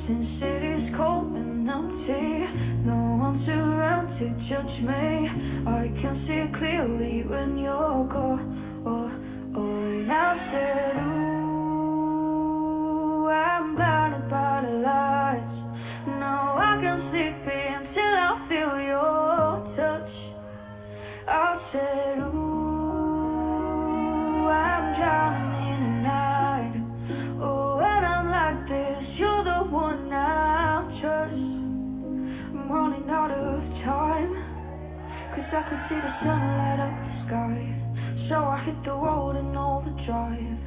Since it is cold and empty, no one's around to judge me. I can see clearly when you're gone. I said, ooh, I'm blinded by the lights. Now I can sleep until I feel your touch. I said, ooh, I'm drowning in the night. Oh, when I'm like this, you're the one I trust. I'm running out of time, 'cause I can see the sun light up the sky. So I hit the road in overdrive.